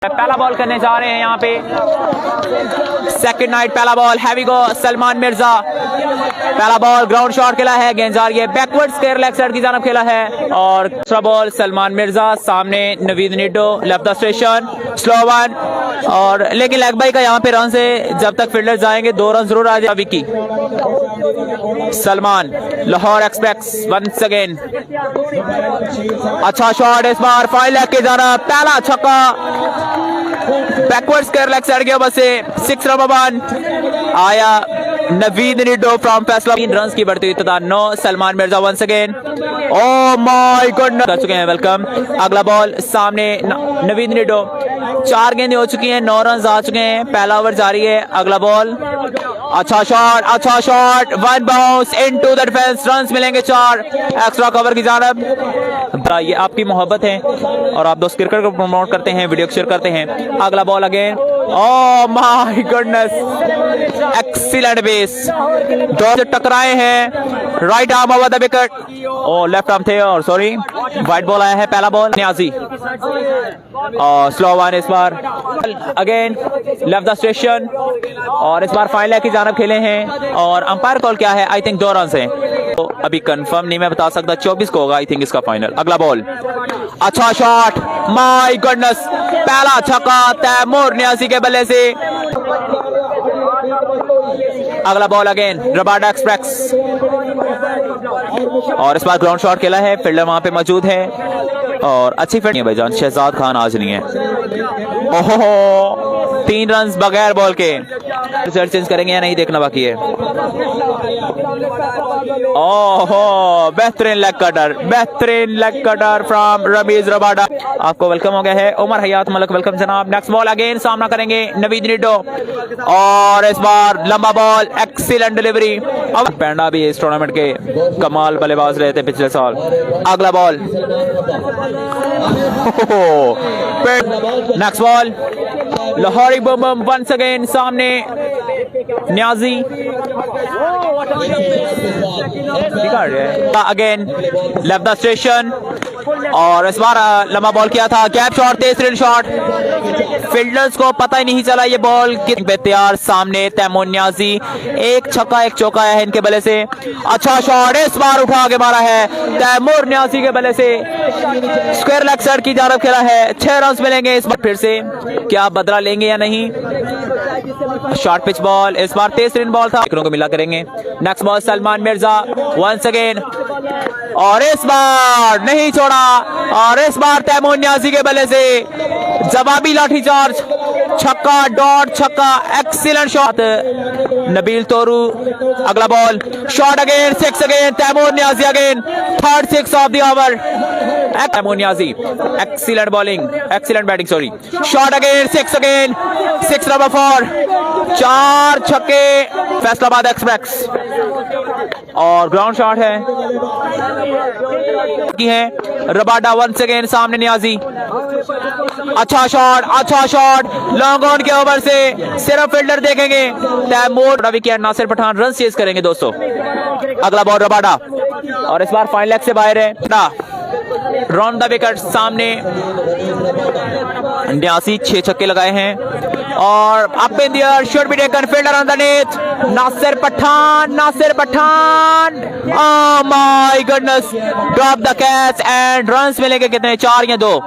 पहला बॉल करने जा रहे हैं यहाँ पे सेकंड नाइट। पहला बॉल हैवी गो सलमान मिर्जा। पहला बॉल ग्राउंड शॉट खेला है, गेंद जा रही है बैकवर्ड स्क्वायर लेग साइड की जानब खेला है। और दूसरा बॉल सलमान मिर्जा, सामने Naveed Nido left the station slow one. और लेकिन लेग बाई का यहाँ पे रन से जब तक फील्डर जाएंगे 2 रन जरूर आ जाए। Vicky Salman Lahore express once again, अच्छा शॉट इस बार फाइल लेग के जाना। पहला छक्का बैकवर्ड स्क्वायर लेग साइड के ऊपर से 6 रन आया नवीद निडो फ्रॉम फैसला। 3 रन की बढ़ती हुई तादाद 9। Salman Mirza once again, oh my goodness कर चुके हैं वेलकम। अगला बॉल सामने नवीद निडो, 4 गेंदें हो चुकी हैं, 9 रन आ चुके हैं। पहला ओवर जारी है। अगला बॉल अच्छा shot 1 bounce into the defence, runs मिलेंगे 4 एक्स्ट्रा कवर की जानब। ये आपकी मोहब्बत है और आप दोस्त क्रिकेट को प्रमोट करते हैं, वीडियो शेयर करते हैं। अगला ball again, oh my goodness excellent base, 2 से टकराए हैं। Right arm over the wicket, oh left arm थे और सॉरी वाइट बॉल आया है। पहला बॉल न्याजी और स्लो वन इस बार अगेन लेफ्ट द स्टेशन। और इस बार फाइनल की जानब खेले हैं और अंपायर कॉल क्या है? आई थिंक 2 रन हैं, तो अभी कंफर्म नहीं मैं बता सकता। 24 को होगा आई थिंक इसका फाइनल। अगला बॉल अच्छा शॉट, माय गॉडनेस पहला छक्का तैमूर न्याजी के बल्ले से। अगला बॉल अगेन रबाडा एक्सप्रेस और इस बार ग्राउंड शॉट खेला है, फील्डर वहां पे मौजूद है और अच्छी फील्ड है भाईजान। शहजाद खान आज नहीं है। ओहो 3 रन बगैर बॉल के। रिजल्ट चेंज करेंगे या नहीं देखना बाकी है। ओहो बेहतरीन leg cutter from Rameez Rabada. आपको वेलकम हो गया है। उमर हयात मलक वेलकम जनाब। नेक्स्ट बॉल अगेन सामना करेंगे नवीद निडो और इस बार लंबा बॉल एक्सीलेंट डिलीवरी। अब पेंडा भी इस टूर्नामेंट के कमाल बल्लेबाज रहे थे पिछले साल। अगला बॉल नेक्स्ट बॉल लाहौरी बम बम वंस अगेन, सामने Niazi again left the station और इस बार लंबा बॉल किया था, गैप शॉट, तेज शॉट, फील्डर्स को पता ही नहीं चला ये बॉल पे तैयार। सामने तैमूर न्याजी, 1 छक्का 1 चौका है इनके बल्ले से। अच्छा शॉट इस बार उठा के मारा है तैमूर न्याजी के बल्ले से, स्क्वायर लेग साइड की जानब खेला है। 6 रन मिलेंगे इस बार। फिर से क्या बदला लेंगे या नहीं? शॉर्ट पिच बॉल इस बार तेज बॉल था, को मिला करेंगे। Next ball Salman Mirza once again और इस बार नहीं छोड़ा और इस बार तैमूर न्याजी के बल्ले से जवाबी लाठीचार्ज, छक्का डॉट छक्का एक्सीलेंट शॉट नबील तोरू। अगला ball shot again 6 again Taimur Niazi again, 3rd 6 off the over. Taimur Niazi excellent bowling, excellent batting sorry. Shot again 6 again, 6 number 4, 4 छक्के फैसलाबाद एक्सप्रेस और ग्राउंड शॉट है की है रबाडा वंस अगेन, सामने न्याजी। अच्छा शॉट लॉन्ग ऑन के ओवर से सिर्फ फील्डर देखेंगे Taimur wicket. Nasir Pathan run chase करेंगे दोस्तों। अगला बॉल रबाडा और इस बार फाइनल लेग से बाहर है राउंड द विकेट। सामने न्यासी 6 छक्के लगाए हैं और up in the air should be taken, fielder underneath Nasir Pathan oh my goodness drop the catch and runs मिलेंगे कितने? 4 या 2?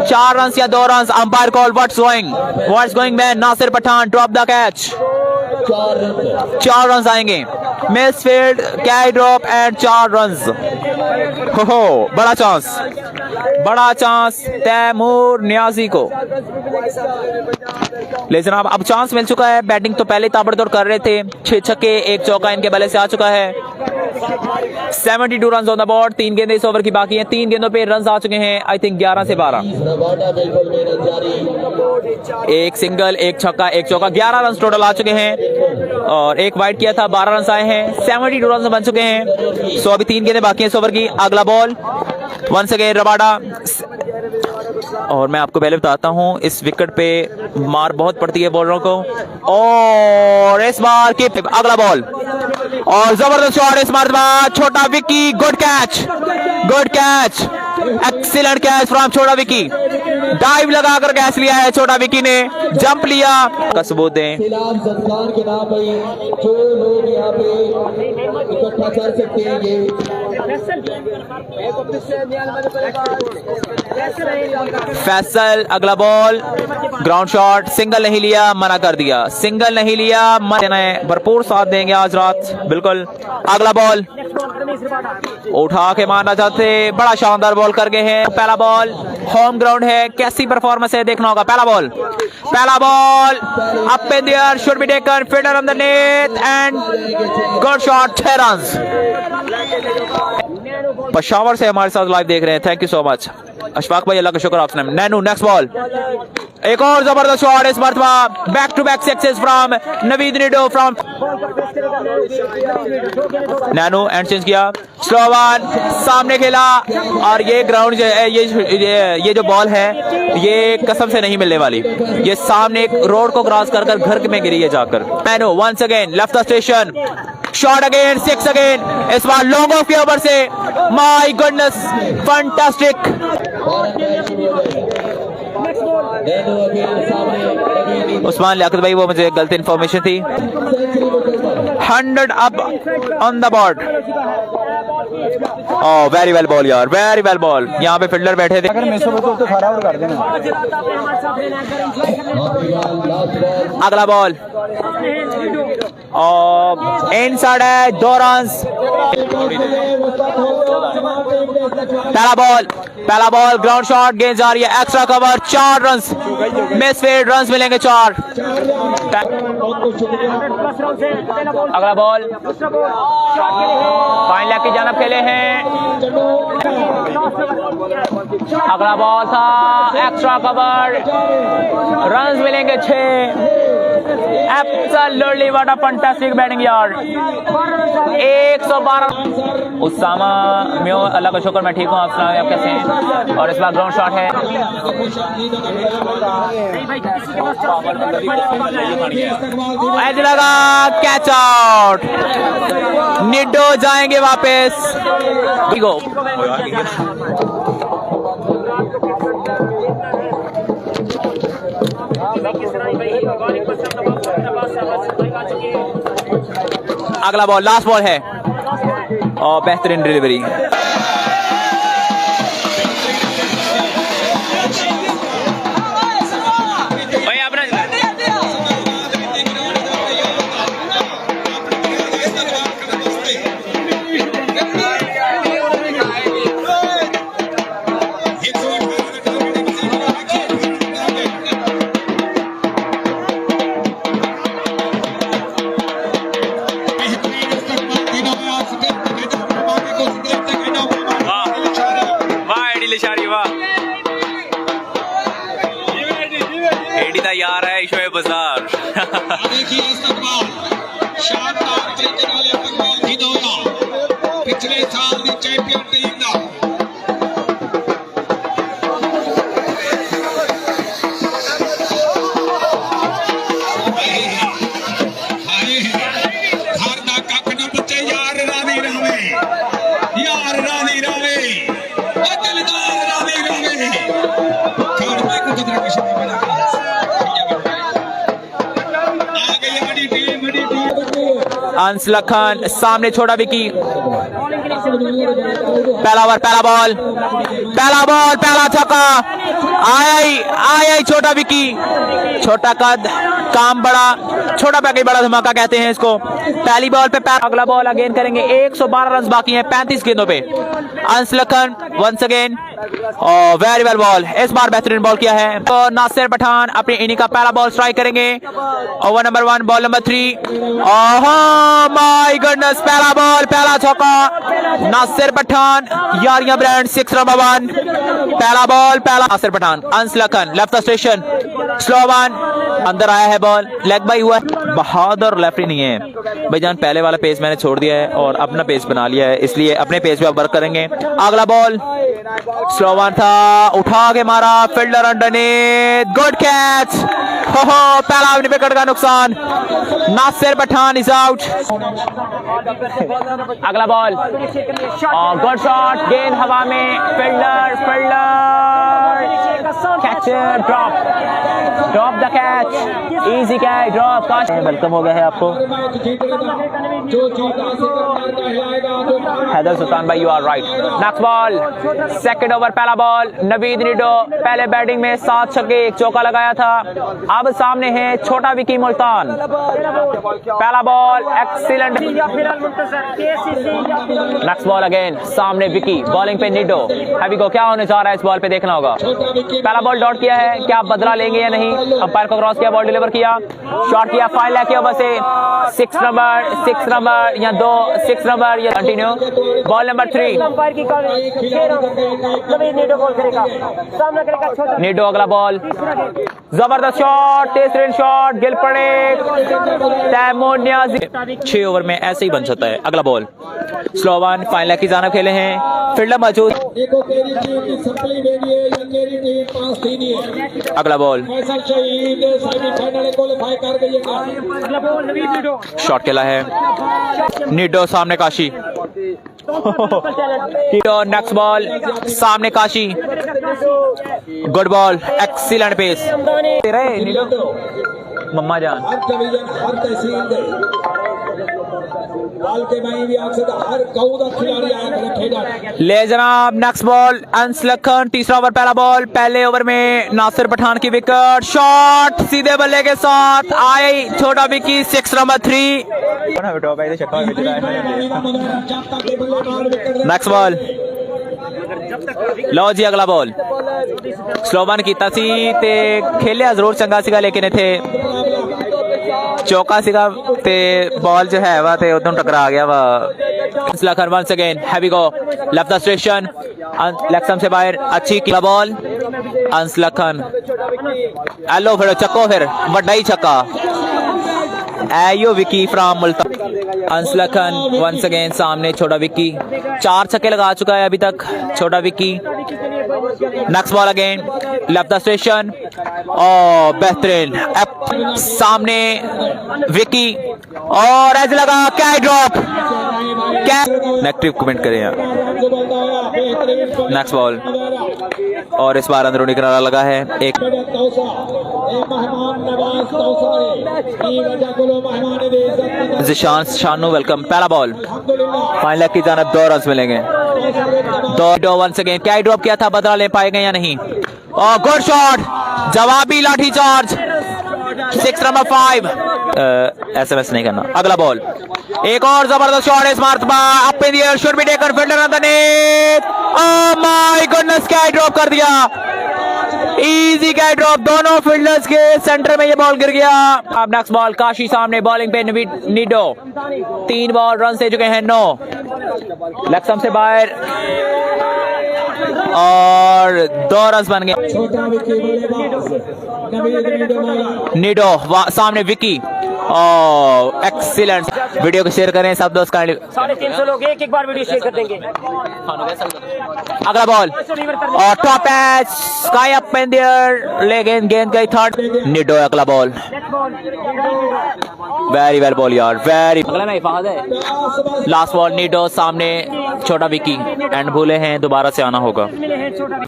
4 रन या 2 run. Umpire call what's going man Nasir Pathan drop the catch, 4 run आएंगे। Misfield catch drop and 4 run. हो बड़ा chance Taimur Niazi को। ले जनाब अब चांस मिल चुका है। बैटिंग तो पहले ताबड़तोड़ कर रहे थे, 6 छक्के 1 चौका इनके बल्ले से आ चुका है। 72 रन ऑन द बोर्ड। 3 गेंदें इस ओवर की बाकी हैं, 3 गेंदों पे रन आ चुके हैं आई थिंक 11 से 12। 1 सिंगल 1 छक्का 1 चौका, 11 रन टोटल आ चुके हैं और 1 वाइड किया था, 12 रन आए हैं। 72 रन बन चुके हैं। सो अभी 3 गेंदें बाकी हैं इस ओवर की। अगला बॉल वंस अगेन रबाडा और मैं आपको पहले बताता हूं इस विकेट पे मार बहुत पड़ती है बॉलरों को और इस बार की अगला बॉल और जबरदस्त शॉट इस मरतबा छोटा Vicky, good catch, excellent catch from छोटा विकी। डाइव लगाकर कैच लिया है छोटा विकी ने, जंप लिया का सबूत दें। के नाम भाई जो लोग यहाँ पे इकट्ठा कर सकते हैं ये फैसल अगला बॉल, ग्राउंड शॉट, सिंगल नहीं लिया, मना कर दिया, सिंगल नहीं लिया, भरपूर साथ देंगे आज रात, बिल्कुल। अगला बॉल उठा के मारना चाहते, बड़ा शानदार बॉल कर गए हैं। पहला बॉल, होम ग्राउंड है, कैसी परफॉर्मेंस है देखना होगा। पहला ball up in the air, should be taken, fielder on the net and good shot, 6 runs. Peshawar से हमारे साथ लाइव देख रहे हैं, thank you so much Ashfaq भाई, अल्लाह का शुक्र आपने। नैनू नेक्स्ट बॉल, एक और जबरदस्त शॉट इस मरतबा, back to back success from Naveed Nido from Nainu, and change किया, स्लो वन, सामने खेला, और ये ग्राउंड जो है, ये जो बॉल है ये कसम से नहीं मिलने वाली, ये सामने एक रोड को क्रॉस कर घर में गिरी है जाकर। Nainu once again left the station, shot again, 6 again, इस बार लॉन्ग ऑफ के ओवर से, my goodness fantastic. Usman Liaquat भाई, वो मुझे गलत इन्फॉर्मेशन थी। 100 up on the board. Oh very well ball यार, वेरी वेल बॉल। यहाँ पे फील्डर बैठे थे, अगर मिस हो तो खड़ा और कर देना। अगला बॉल और इनसाइड है, 2 रन्स। पहला बॉल ग्राउंड शॉट, गेंद जा रही है, extra cover, 4 runs, miss field, runs मिलेंगे 4। अगला बॉल फाइन लेग की जानब खेले हैं, अगला बॉल था, एक्स्ट्रा कवर, रन्स मिलेंगे 6। Absolutely what a fantastic batting यार, 112। उसामा म्यो, अल्लाह का शुक्र मैं ठीक हूँ, आप सुनाओ आप कैसे हैं। और इस बार ग्राउंड शॉट है, एज लगा, कैच आउट, निडो जाएंगे वापस। गो अगला बॉल, लास्ट बॉल है, और बेहतरीन डिलीवरी। यार है शोएब बाजार। देखिए इस्तकबाल, शानदार तरीके नाल इस्तकबाल जिदोया पिछले साल दी चैंपियन टीम दा। घर दा कख ना बच्चे, यार रानी रावे, यार रानी रावे, दिलदार रानी रावे, घर में कुछ तरह की शक्ति बना अंसला खान, सामने छोटा विकी, पहला ओवर, पहला छक्का, आया ही छोटा विकी, छोटा कद, काम बड़ा, छोटा पैकेज बड़ा धमाका कहते हैं इसको। पहली बॉल पे अगला बॉल अगेन करेंगे, 112 रन बाकी हैं 35 गेंदों पे। Ansla Khan once again, very well ball, इस बार बेहतरीन बॉल किया है। तो नासिर पठान अपनी इनिंग का पहला बॉल स्ट्राइक करेंगे, over number 1, ball number 3। My goodness, पहला बॉल, पहला छक्का, नासिर पठान, यारियां ब्रांड, 6 नंबर 1, पहला बॉल, पहला Nasir Pathan. Ansla Khan left the station, slow one, अंदर आया है बॉल, लेग बाई हुआ है। बहादुर लेफ्टी नहीं है भाईजान, पहले वाला पेस मैंने छोड़ दिया है और अपना पेस बना लिया है, इसलिए अपने पेस पे अब वर्क करेंगे। अगला बॉल स्लो वन था, उठा के मारा, फील्डर अंडरनीथ, गुड कैच, पहला विकेट का नुकसान, नासिर पठान इज आउट। अगला बॉल, गुड शॉट, गेंद हवा में, fielder catcher, drop the catch, easy catch, drop catch. Welcome हो गया है आपको हैदर सुल्तान भाई, you are right. Next ball, second over, पहला बॉल, नवीद निडो पहले बैटिंग में 7 छक्के 1 चौका लगाया था। अब सामने है छोटा विकी मुल्तान। पहला ball excellent. Next ball again, सामने विकी, बॉलिंग पे निडो। हैवी को क्या होने जा रहा है इस बॉल पे देखना होगा। पहला बॉल डॉट किया है, क्या बदला लेंगे या नहीं। अंपायर को क्रॉस किया, बॉल डिलीवर किया, शॉट किया, फाइल किया ओवर से 6 नंबर या 2 6 नंबर या कंटिन्यू। बॉल नंबर 3, निडो अगला बॉल, जबरदस्त शॉट, तेज शॉट, गिल पड़े, तैमूर नियाजी। 6 ओवर में ऐसे ही बन सकता है। अगला बॉल, स्लो वन, फाइनल की जानिब खेले हैं, फील्डर मौजूद। अगला बॉल, शॉट खेला है, निडो सामने काशी। निडो नेक्स्ट बॉल, सामने Kashi, good ball, excellent pace. मम्मा जान हर तहसील बाल के में भी आपसे हर गांव का खिलाड़ी आया खेला ले जनाब। नेक्स्ट बॉल, अंस लखन, तीसरा ओवर, पहला बॉल, पहले ओवर में नासिर पठान की विकेट, शॉट सीधे बल्ले के साथ आई, छोटा विकी, 6 नंबर 3। नेक्स्ट बॉल, लो जी अगला बॉल, स्लोवन कीता सी ते खेलिया जरूर चंगा सीगा, लेकिन इथे चौका सीगा ते बॉल जो है वा ते उधर टकरा गया वा। Lakhan once again, heavy go, left the station, left से बाहर, अच्छी की बॉल, अंस लखन, एलो फिर चक्को, फिर बड़ा ही छक्का, एयो विकी फ्रॉम मुल्तान। अंस लखन वंस अगेन, सामने छोटा विकी, 4 छक्के लगा चुका है अभी तक छोटा Vicky. Next ball again, left the station, और बेहतरीन सामने विकी, और ऐसे लगा, क्या ड्रॉप, क्या नेगेटिव कमेंट करें यार। नेक्स्ट बॉल, और इस बार अंदरूनी किनारा लगा है, एक जिशान शानू वेलकम। पहला बॉल, फाइनल की जानब 2 रन मिलेंगे, 2 वंस अगेन, क्या ड्रॉप किया था, बदला ले पाएंगे या नहीं। और गुड शॉट, जवाबी लाठी चार्ज, 6 नंबर 5। SMS नहीं करना। अगला बॉल, एक और जबरदस्त शॉट है, smart up in the air, should be taken, fielder on the net, oh my goodness, क्या ड्रॉप कर दिया, इजी कैच ड्रॉप, दोनों फील्डर्स के सेंटर में ये बॉल गिर गया। अब नेक्स्ट बॉल, काशी सामने, बॉलिंग पे निडो, 3 बॉल, रन से चुके हैं 9, लेग से बाहर, और 2 रन बन गए। निडो सामने विकी, एक्सीलेंट। वीडियो को शेयर करें सब दोस्त, 350 लोग एक बार वीडियो शेयर कर देंगे। अगला बॉल, और top H, sky up in the air, लेकिन गेंद गई थर्ड। निडो अगला बॉल, वेरी वेल बॉल यार, वेरी। अगला नहीं फाद है, लास्ट बॉल, निडो सामने छोटा विकी, एंड भूले हैं, दोबारा से आना होगा,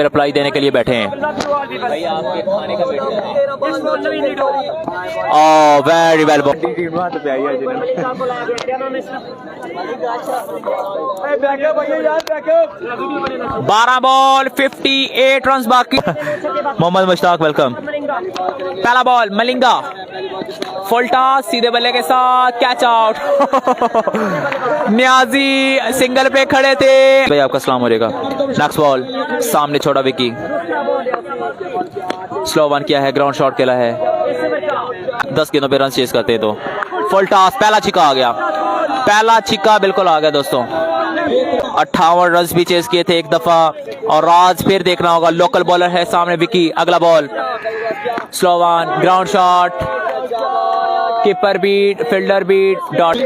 रिप्लाई देने के लिए बैठे हैं। Very well ball, 12 ball 58 run बाकी। मोहम्मद मुश्ताक वेलकम। पहला बॉल, मलिंगा, फुल टॉस, सीधे बल्ले के साथ, कैच आउट। नियाजी सिंगल पे खड़े थे, भाई आपका सलाम हो जाएगा। नेक्स्ट बॉल, सामने छोटा विकी, स्लो वन किया है, ग्राउंड शॉट खेला है, 10 गेंदों पे रन चेस करते हैं, तो फुल टॉस, पहला छिक्का आ गया, पहला छिक्का बिल्कुल आ गया दोस्तों। 58 रन भी चेस किए थे एक दफा, और आज फिर देखना होगा। लोकल बॉलर है सामने विकी। अगला ball, slow one, ground shot, keeper beat, fielder beat, dot.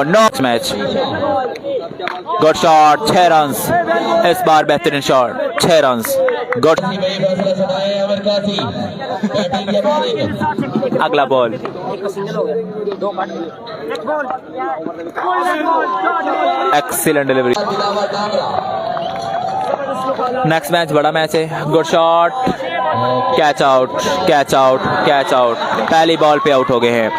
No match, good shot, 6 runs इस बार, बेहतरीन शॉट, 6 रन्स, गुड। भाई फैसला सुनाए अमर कासी बैटिंग या बॉलिंग। अगला ball, excellent delivery. Dilawar Damra next match बड़ा मैच है, good shot, catch out, catch out, catch out, पहली बॉल पे आउट हो गए हैं।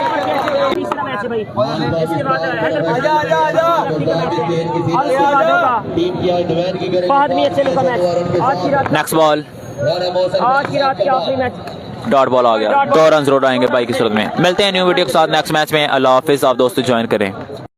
टीम की डिमांड की करेंगे बाद में अच्छे लगा मैच आज की रात नेक्स्ट बॉल, आज की रात के आखिरी मैच डॉट बॉल आ गया, 2 रन रोड आएंगे बाई की सूरत में। मिलते हैं न्यू वीडियो के साथ नेक्स्ट मैच में। अल्लाह हाफिज। आप दोस्तों ज्वाइन करें।